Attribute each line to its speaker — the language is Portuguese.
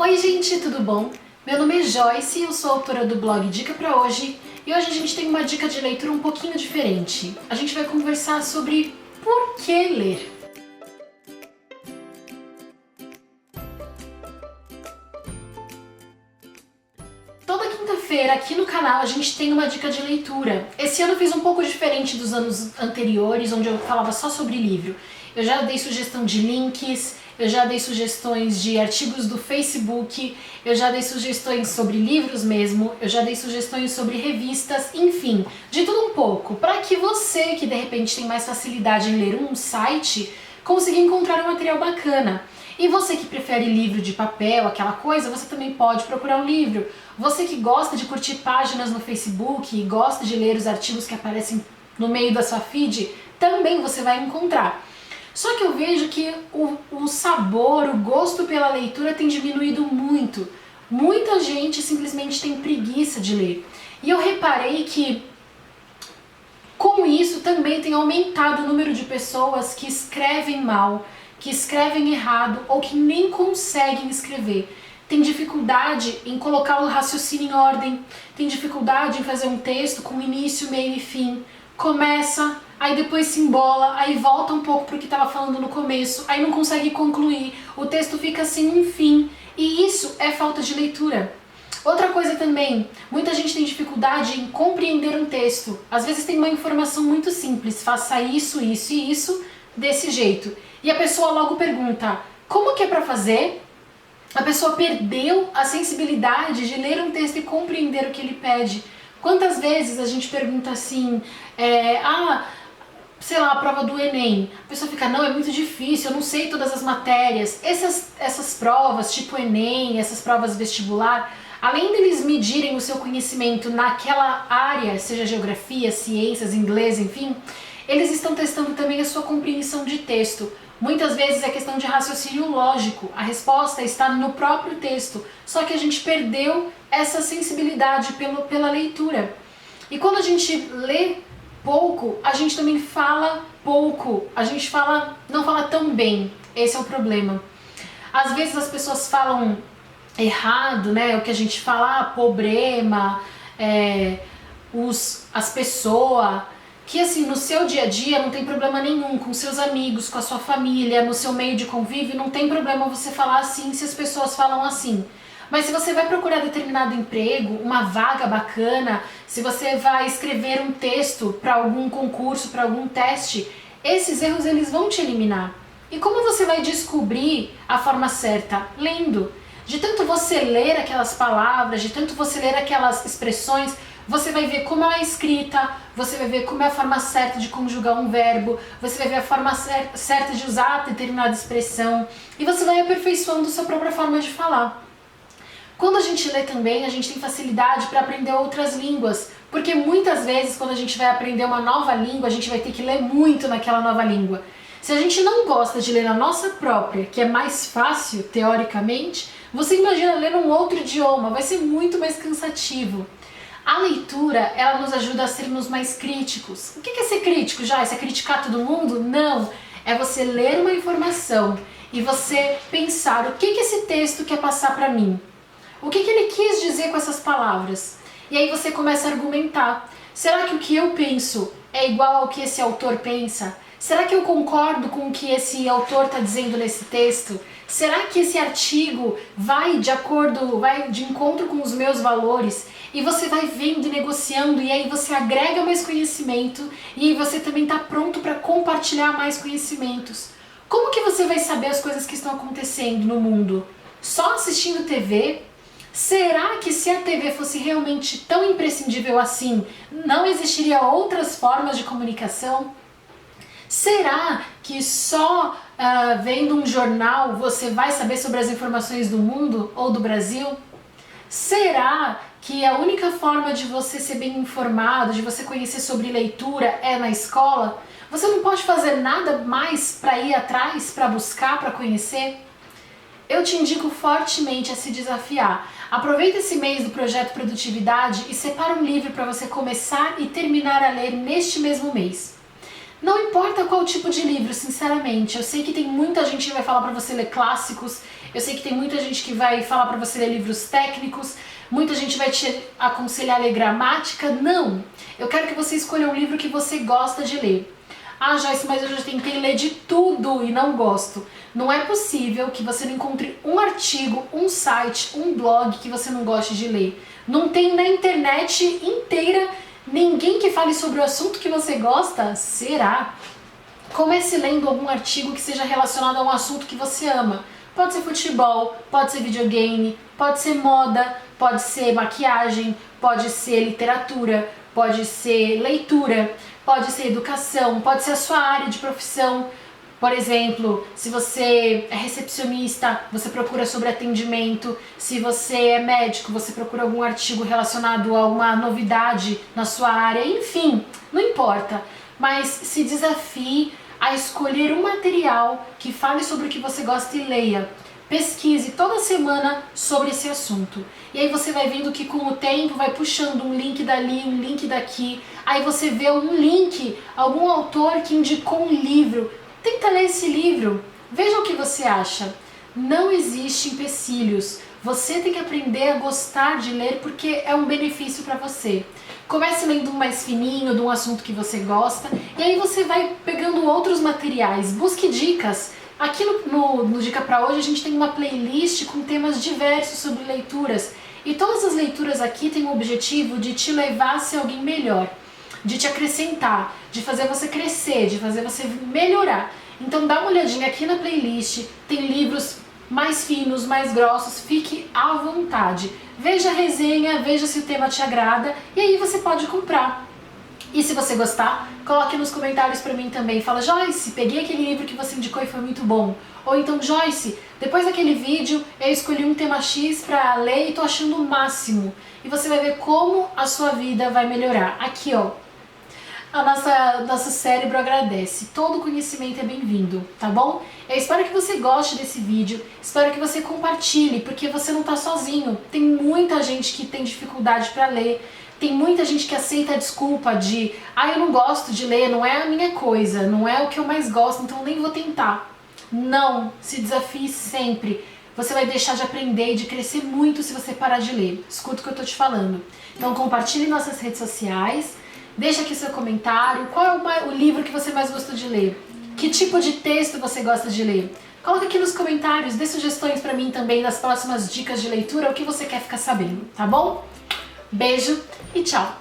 Speaker 1: Oi gente, tudo bom? Meu nome é Joyce, eu sou autora do blog Dica Pra Hoje e hoje a gente tem uma dica de leitura um pouquinho diferente. A gente vai conversar sobre por que ler. Toda quinta-feira aqui no canal a gente tem uma dica de leitura. Esse ano eu fiz um pouco diferente dos anos anteriores, onde eu falava só sobre livro. Eu já dei sugestão de links, eu já dei sugestões de artigos do Facebook, eu já dei sugestões sobre livros mesmo, eu já dei sugestões sobre revistas, enfim, de tudo um pouco, para que você, que de repente tem mais facilidade em ler um site, consiga encontrar um material bacana. E você que prefere livro de papel, aquela coisa, você também pode procurar um livro. Você que gosta de curtir páginas no Facebook e gosta de ler os artigos que aparecem no meio da sua feed, também você vai encontrar. Só que eu vejo que o sabor, o gosto pela leitura tem diminuído muito. Muita gente simplesmente tem preguiça de ler. E eu reparei que com isso também tem aumentado o número de pessoas que escrevem mal, que escrevem errado ou que nem conseguem escrever. Tem dificuldade em colocar o raciocínio em ordem, tem dificuldade em fazer um texto com início, meio e fim. Começa, aí depois se embola, aí volta um pouco para o que estava falando no começo, aí não consegue concluir, o texto fica sem um fim, e isso é falta de leitura. Outra coisa também, muita gente tem dificuldade em compreender um texto. Às vezes tem uma informação muito simples, faça isso, isso e isso, desse jeito. E a pessoa logo pergunta, como que é para fazer? A pessoa perdeu a sensibilidade de ler um texto e compreender o que ele pede. Quantas vezes a gente pergunta assim, sei lá, a prova do Enem. A pessoa fica, não, é muito difícil, eu não sei todas as matérias. Essas provas, tipo Enem, essas provas vestibular, além deles medirem o seu conhecimento naquela área, seja geografia, ciências, inglês, enfim, eles estão testando também a sua compreensão de texto. Muitas vezes é questão de raciocínio lógico, a resposta está no próprio texto, só que a gente perdeu essa sensibilidade pela leitura. E quando a gente lê pouco, a gente também fala pouco, a gente não fala tão bem, esse é o problema. Às vezes as pessoas falam errado, né? O que a gente fala, problema, as pessoas, que assim, no seu dia a dia não tem problema nenhum, com seus amigos, com a sua família, no seu meio de convívio, não tem problema você falar assim se as pessoas falam assim. Mas se você vai procurar determinado emprego, uma vaga bacana, se você vai escrever um texto para algum concurso, para algum teste, esses erros eles vão te eliminar. E como você vai descobrir a forma certa? Lendo. De tanto você ler aquelas palavras, de tanto você ler aquelas expressões, você vai ver como ela é escrita, você vai ver como é a forma certa de conjugar um verbo, você vai ver a forma certa de usar determinada expressão e você vai aperfeiçoando a sua própria forma de falar. Quando a gente lê também, a gente tem facilidade para aprender outras línguas, porque muitas vezes quando a gente vai aprender uma nova língua, a gente vai ter que ler muito naquela nova língua. Se a gente não gosta de ler a nossa própria, que é mais fácil, teoricamente, você imagina ler um outro idioma, vai ser muito mais cansativo. A leitura, ela nos ajuda a sermos mais críticos. O que é ser crítico, Joyce? É criticar todo mundo? Não! É você ler uma informação e você pensar o que esse texto quer passar para mim. O que ele quis dizer com essas palavras? E aí você começa a argumentar. Será que o que eu penso é igual ao que esse autor pensa? Será que eu concordo com o que esse autor está dizendo nesse texto? Será que esse artigo vai de encontro com os meus valores? E você vai vendo e negociando, e aí você agrega mais conhecimento, e aí você também está pronto para compartilhar mais conhecimentos. Como que você vai saber as coisas que estão acontecendo no mundo? Só assistindo TV? Será que se a TV fosse realmente tão imprescindível assim, não existiria outras formas de comunicação? Será que só vendo um jornal você vai saber sobre as informações do mundo ou do Brasil? Será que a única forma de você ser bem informado, de você conhecer sobre leitura é na escola? Você não pode fazer nada mais para ir atrás, para buscar, para conhecer? Eu te indico fortemente a se desafiar. Aproveita esse mês do Projeto Produtividade e separa um livro para você começar e terminar a ler neste mesmo mês. Não importa qual tipo de livro, sinceramente, eu sei que tem muita gente que vai falar para você ler clássicos, Eu sei que tem muita gente que vai falar para você ler livros técnicos, muita gente vai te aconselhar a ler gramática. Não! Eu quero que você escolha um livro que você gosta de ler. Ah, Joyce, mas eu já tentei ler de tudo e não gosto. Não é possível que você não encontre um artigo, um site, um blog que você não goste de ler. Não tem na internet inteira ninguém que fale sobre o assunto que você gosta? Será? Comece lendo algum artigo que seja relacionado a um assunto que você ama. Pode ser futebol, pode ser videogame, pode ser moda, pode ser maquiagem, pode ser literatura, pode ser leitura, pode ser educação, pode ser a sua área de profissão. Por exemplo, se você é recepcionista, você procura sobre atendimento. Se você é médico, você procura algum artigo relacionado a uma novidade na sua área. Enfim, não importa. Mas se desafie a escolher um material que fale sobre o que você gosta e leia. Pesquise toda semana sobre esse assunto. E aí você vai vendo que com o tempo vai puxando um link dali, um link daqui. Aí você vê um link, algum autor que indicou um livro. Tenta ler esse livro, veja o que você acha. Não existe empecilhos. Você tem que aprender a gostar de ler porque é um benefício para você. Comece lendo um mais fininho, de um assunto que você gosta, e aí você vai pegando outros materiais. Busque dicas. Aqui no Dica Pra Hoje a gente tem uma playlist com temas diversos sobre leituras. E todas as leituras aqui têm o objetivo de te levar a ser alguém melhor, de te acrescentar, de fazer você crescer, de fazer você melhorar. Então dá uma olhadinha aqui na playlist, tem livros mais finos, mais grossos, fique à vontade. Veja a resenha, veja se o tema te agrada e aí você pode comprar. E se você gostar, coloque nos comentários pra mim também. Fala, Joyce, peguei aquele livro que você indicou e foi muito bom. Ou então, Joyce, depois daquele vídeo eu escolhi um tema X pra ler e tô achando o máximo. E você vai ver como a sua vida vai melhorar. Aqui, ó. Nosso cérebro agradece. Todo conhecimento é bem-vindo, tá bom? Eu espero que você goste desse vídeo, espero que você compartilhe, porque você não tá sozinho. Tem muita gente que tem dificuldade para ler, tem muita gente que aceita a desculpa de eu não gosto de ler, não é a minha coisa, não é o que eu mais gosto, então nem vou tentar. Não, se desafie sempre. Você vai deixar de aprender e de crescer muito se você parar de ler. Escuta o que eu tô te falando. Então compartilhe em nossas redes sociais. Deixa aqui seu comentário, qual é o livro que você mais gostou de ler? Que tipo de texto você gosta de ler? Coloca aqui nos comentários, dê sugestões pra mim também nas próximas dicas de leitura, o que você quer ficar sabendo, tá bom? Beijo e tchau!